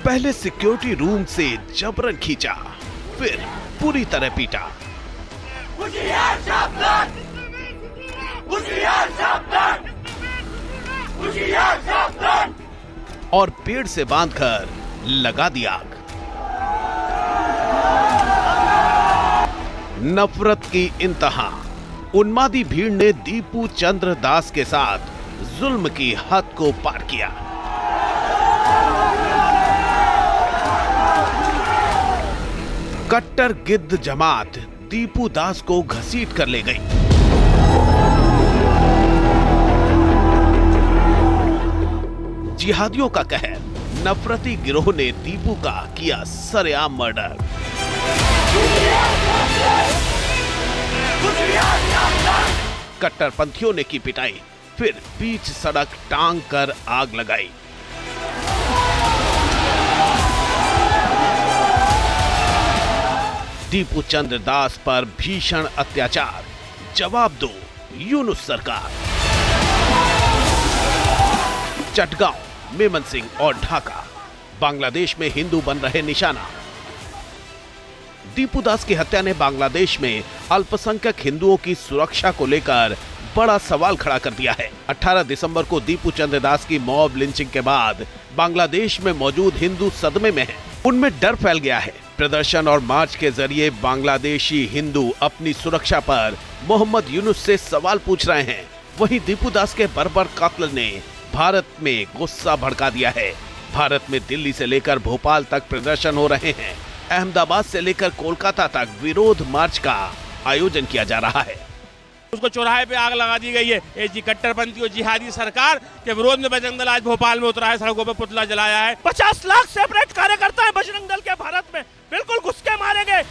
पहले security room से जबरन खींचा, फिर पूरी तरह पीटा। और पेड़ से बांधकर लगा दिया आग। नफरत की इंतहा। उन्मादी भीड़ ने दीपू चंद्र दास के साथ जुल्म की हद को पार किया। कट्टर गिद्ध जमात दीपू दास को घसीट कर ले गई। जिहादियों का कहर। नफरती गिरोह ने दीपू का किया सरेआम मर्डर। कट्टरपंथियों ने की पिटाई, फिर बीच सड़क टांग कर आग लगाई। दीपू चंद्र दास पर भीषण अत्याचार। जवाब दो यूनुस सरकार। चटगांव, मेमनसिंह और ढाका बांग्लादेश में हिंदू बन रहे निशाना। दीपू दास की हत्या ने बांग्लादेश में अल्पसंख्यक हिंदुओं की सुरक्षा को लेकर बड़ा सवाल खड़ा कर दिया है। 18 दिसंबर को दीपू चंद्र दास की मॉब लिंचिंग के बाद बांग्लादेश में मौजूद हिंदू सदमे में हैं। उनमें डर फैल गया है। प्रदर्शन और मार्च के जरिए बांग्लादेशी हिंदू अपनी सुरक्षा पर मोहम्मद यूनुस से सवाल पूछ रहे हैं। वहीं दीपू दास के बर्बर कातिल ने भारत में गुस्सा भड़का दिया है। भारत में दिल्ली से लेकर भोपाल तक प्रदर्शन हो रहे हैं। अहमदाबाद से लेकर कोलकाता तक विरोध मार्च का आयोजन किया जा रहा है। उसको चौराहे पे आग लगा दी गई है। ये कट्टरपंथी और जिहादी सरकार के विरोध में बजरंग दल आज भोपाल में उतरा है, सड़कों पे पुतला जलाया है। 50 लाख सेपरेट कार्यकर्ता है बजरंग दल के भारत में, बिल्कुल घुस के मारेंगे।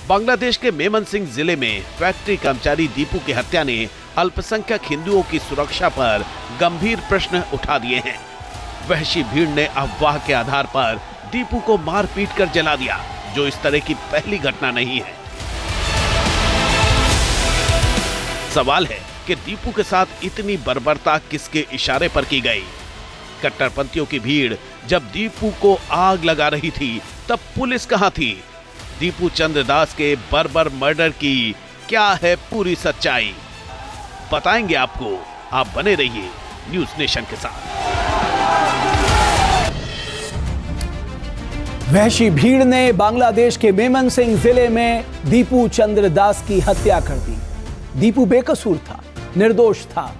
बांग्लादेश के मेमनसिंह जिले में फैक्ट्री कर्मचारी दीपू की हत्या ने अल्पसंख्यक हिंदुओं की सुरक्षा पर गंभीर प्रश्न उठा दिए हैं। वहशी भीड़ ने अफवाह के आधार पर दीपू को मार पीट कर जला दिया, जो इस तरह की पहली घटना नहीं है। सवाल है कि दीपू के साथ इतनी बर्बरता किसके इशारे पर की गई? कट्टरपंथियों की भीड़ जब दीपू को आग लगा रही थी तब पुलिस कहां थी? दीपू चंद्र दास के बर्बर मर्डर की क्या है पूरी सच्चाई? बताएंगे आपको। आप बने रहिए न्यूज़ नेशन के साथ। वहशी भीड़ ने बांग्लादेश के मेमनसिंह जिले में दीपू चंद्र दास की हत्या कर दी। दीपू बेकसूर था, निर्दोष था।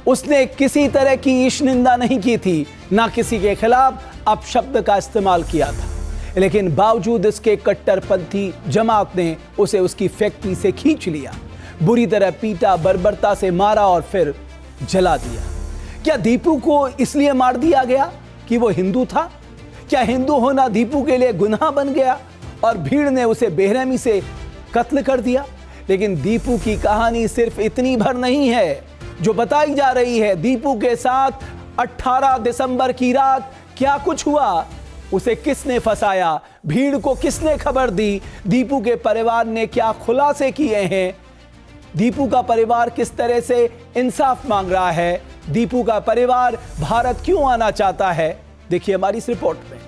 उसने किसी तरह की ईश निंदा नहीं की थी, ना किसी के खिलाफ अपशब्द का इस्तेमाल किया था। लेकिन बावजूद इसके कट्टरपंथी जमात ने उसे उसकी फैक्ट्री से खींच लिया, बुरी तरह पीटा, बर्बरता से मारा और फिर जला दिया। क्या दीपू को इसलिए मार दिया गया कि वो हिंदू था? क्या हिंदू होना दीपू के लिए गुनाह बन गया और भीड़ ने उसे बेरहमी से कत्ल कर दिया? लेकिन दीपू की कहानी सिर्फ इतनी भर नहीं है जो बताई जा रही है। दीपू के साथ 18 दिसंबर की रात क्या कुछ हुआ, उसे किसने फंसाया, भीड़ को किसने खबर दी, दीपू के परिवार ने क्या खुलासे किए हैं, दीपू का परिवार किस तरह से इंसाफ मांग रहा है, दीपू का परिवार भारत क्यों आना चाहता है, देखिए हमारी इस रिपोर्ट में।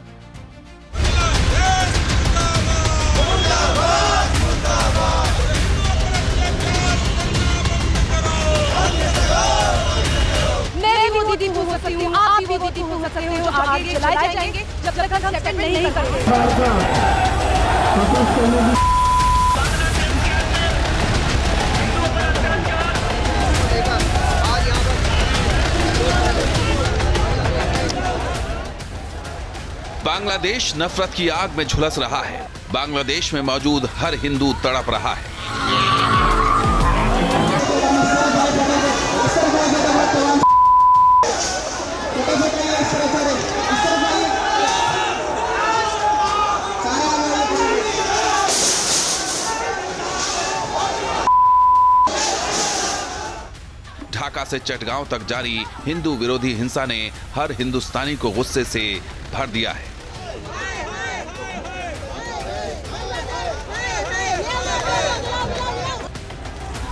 दीपू हो सकती हूँ, आप भी वो दीपू हो सकते हो जो आगे चलाए जाएंगे जब तक हम सेटल नहीं करेंगे। बांग्लादेश नफरत की आग में झुलस रहा है। बांग्लादेश में मौजूद हर हिंदू तड़प रहा है। ढाका से चटगांव तक जारी हिंदू विरोधी हिंसा ने हर हिंदुस्तानी को गुस्से से भर दिया है।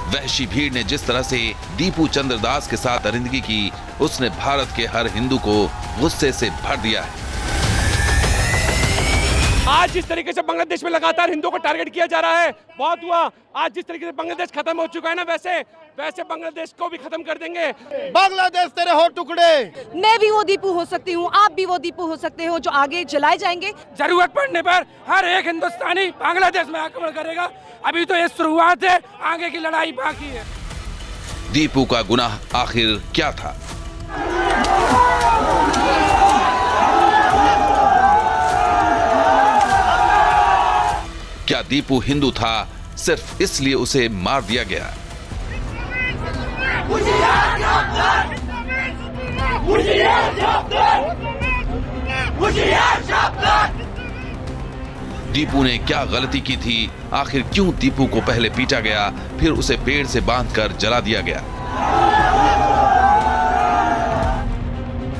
वहशी भीड़ ने जिस तरह से दीपू चंद्र दास के साथ दरिंदगी की, उसने भारत के हर हिंदू को गुस्से से भर दिया है। आज जिस तरीके से बांग्लादेश में लगातार हिंदुओं को टारगेट किया जा रहा है, बहुत हुआ। आज जिस तरीके से बांग्लादेश खत्म हो चुका है ना, वैसे बांग्लादेश को भी खत्म कर देंगे। बांग्लादेश तेरे हो टुकड़े। मैं भी वो दीपू हो सकती हूँ, आप भी वो दीपू हो सकते हो जो आगे जलाए जाएंगे। जरूरत पड़ने पर हर एक हिंदुस्तानी बांग्लादेश में आक्रमण करेगा। अभी तो ये शुरुआत है, आगे की लड़ाई बाकी है। दीपू का गुनाह आखिर क्या था? क्या दीपू हिंदू था, सिर्फ इसलिए उसे मार दिया गया? दीपू ने क्या गलती की थी? आखिर क्यों दीपू को पहले पीटा गया, फिर उसे पेड़ से बांधकर जला दिया गया?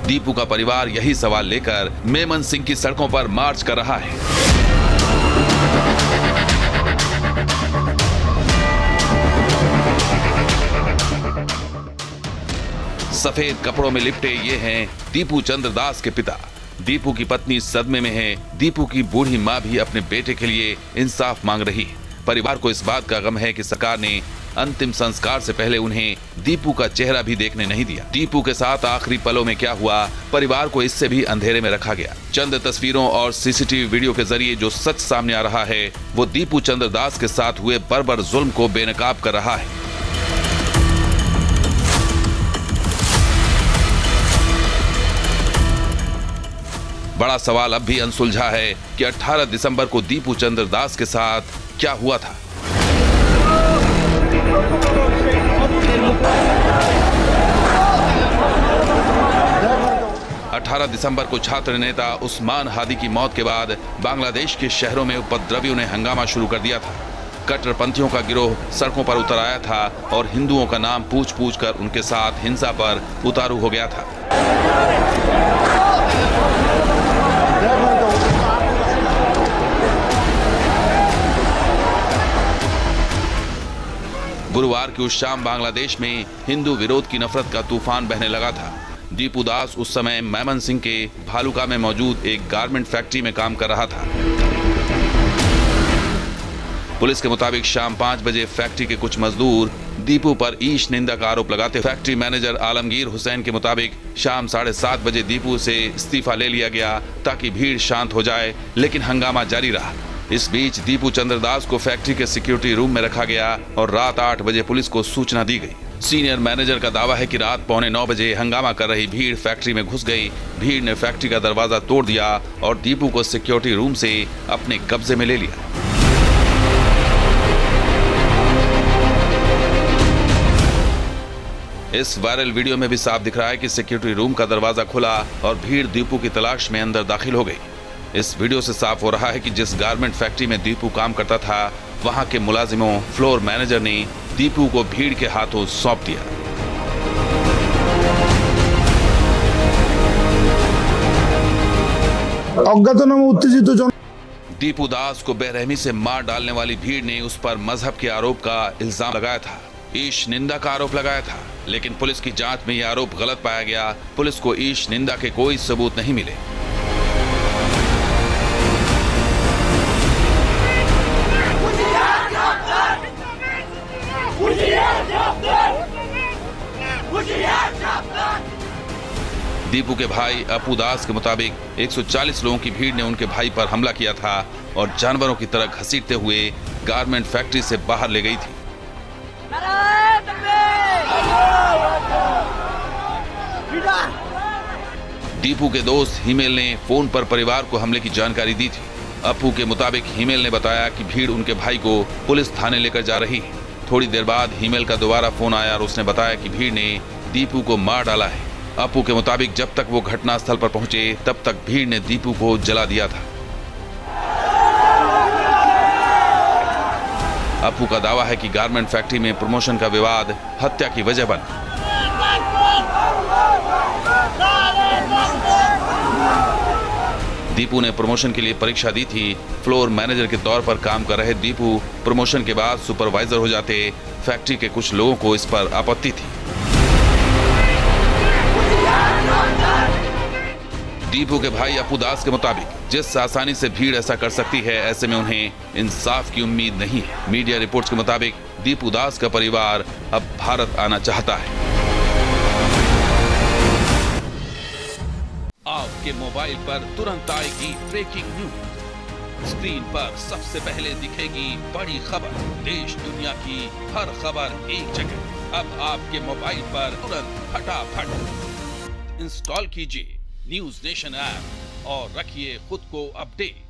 दीपू का परिवार यही सवाल लेकर मेमन सिंह की सड़कों पर मार्च कर रहा है। सफेद कपड़ों में लिपटे ये हैं दीपू चंद्र दास के पिता। दीपू की पत्नी सदमे में है। दीपू की बूढ़ी माँ भी अपने बेटे के लिए इंसाफ मांग रही है। परिवार को इस बात का गम है कि सरकार ने अंतिम संस्कार से पहले उन्हें दीपू का चेहरा भी देखने नहीं दिया। दीपू के साथ आखिरी पलों में क्या हुआ, परिवार को इससे भी अंधेरे में रखा गया। चंद तस्वीरों और सीसीटीवी वीडियो के जरिए जो सच सामने आ रहा है, वो दीपू चंद्र दास के साथ हुए बर्बर जुल्म को बेनकाब कर रहा है। बड़ा सवाल अब भी अनसुलझा है कि 18 दिसंबर को दीपू चंद्र दास के साथ क्या हुआ था। अठारह दिसंबर को छात्र नेता उस्मान हादी की मौत के बाद बांग्लादेश के शहरों में उपद्रवियों ने हंगामा शुरू कर दिया था। कट्टरपंथियों का गिरोह सड़कों पर उतर आया था और हिंदुओं का नाम पूछ पूछ कर उनके साथ हिंसा पर उतारू हो गया था। गुरुवार की उस शाम बांग्लादेश में हिंदू विरोध की नफरत का तूफान बहने लगा था। दीपू दास उस समय मेमन सिंह के भालुका में मौजूद एक गारमेंट फैक्ट्री में काम कर रहा था। पुलिस के मुताबिक शाम 5 बजे फैक्ट्री के कुछ मजदूर दीपू पर ईश निंदा का आरोप लगाते। फैक्ट्री मैनेजर आलमगीर हुसैन के मुताबिक शाम 7:30 बजे दीपू से इस्तीफा ले लिया गया ताकि भीड़ शांत हो जाए, लेकिन हंगामा जारी रहा। इस बीच दीपू चंद्र दास को फैक्ट्री के सिक्योरिटी रूम में रखा गया और रात 8 बजे पुलिस को सूचना दी गई। सीनियर मैनेजर का दावा है कि रात 8:45 बजे हंगामा कर रही भीड़ फैक्ट्री में घुस गई। भीड़ ने फैक्ट्री का दरवाजा तोड़ दिया और दीपू को सिक्योरिटी रूम से अपने कब्जे में ले लिया। इस वायरल वीडियो में भी साफ दिख रहा है कि सिक्योरिटी रूम का दरवाजा खुला और भीड़ दीपू की तलाश में अंदर दाखिल हो गई। इस वीडियो से साफ हो रहा है कि जिस गारमेंट फैक्ट्री में दीपू काम करता था, वहां के मुलाजिमों फ्लोर मैनेजर ने दीपू को भीड़ के हाथों सौंप दिया। दीपू दास को बेरहमी से मार डालने वाली भीड़ ने उस पर मजहब के आरोप का इल्जाम लगाया था, ईश निंदा का आरोप लगाया था, लेकिन पुलिस की जांच में यह आरोप गलत पाया गया। पुलिस को ईश निंदा के कोई सबूत नहीं मिले। दीपू के भाई अपू दास के मुताबिक 140 लोगों की भीड़ ने उनके भाई पर हमला किया था और जानवरों की तरह घसीटते हुए गारमेंट फैक्ट्री से बाहर ले गई थी। दीपू के दोस्त हिमेल ने फोन पर परिवार को हमले की जानकारी दी थी। अपू के मुताबिक हिमेल ने बताया कि भीड़ उनके भाई को पुलिस थाने लेकर जा रही है। थोड़ी देर बाद हिमेल का दोबारा फोन आया और उसने बताया कि भीड़ ने दीपू को मार डाला है। अपू के मुताबिक जब तक वो घटनास्थल पर पहुंचे तब तक भीड़ ने दीपू को जला दिया था। अपू का दावा है कि गारमेंट फैक्ट्री में प्रमोशन का विवाद हत्या की वजह बना। दीपू ने प्रमोशन के लिए परीक्षा दी थी। फ्लोर मैनेजर के तौर पर काम कर रहे दीपू प्रमोशन के बाद सुपरवाइजर हो जाते। फैक्ट्री के कुछ लोगों को इस पर आपत्ति थी। दीपू के भाई अपू दास के मुताबिक जिस आसानी से भीड़ ऐसा कर सकती है, ऐसे में उन्हें इंसाफ की उम्मीद नहीं है। मीडिया रिपोर्ट्स के मुताबिक दीपू दास का परिवार अब भारत आना चाहता है। आपके मोबाइल पर तुरंत आएगी ब्रेकिंग न्यूज। स्क्रीन पर सबसे पहले दिखेगी बड़ी खबर। देश दुनिया की हर खबर एक जगह। अब आपके मोबाइल पर तुरंत फटाफट इंस्टॉल कीजिए न्यूज नेशन ऐप और रखिए खुद को अपडेट।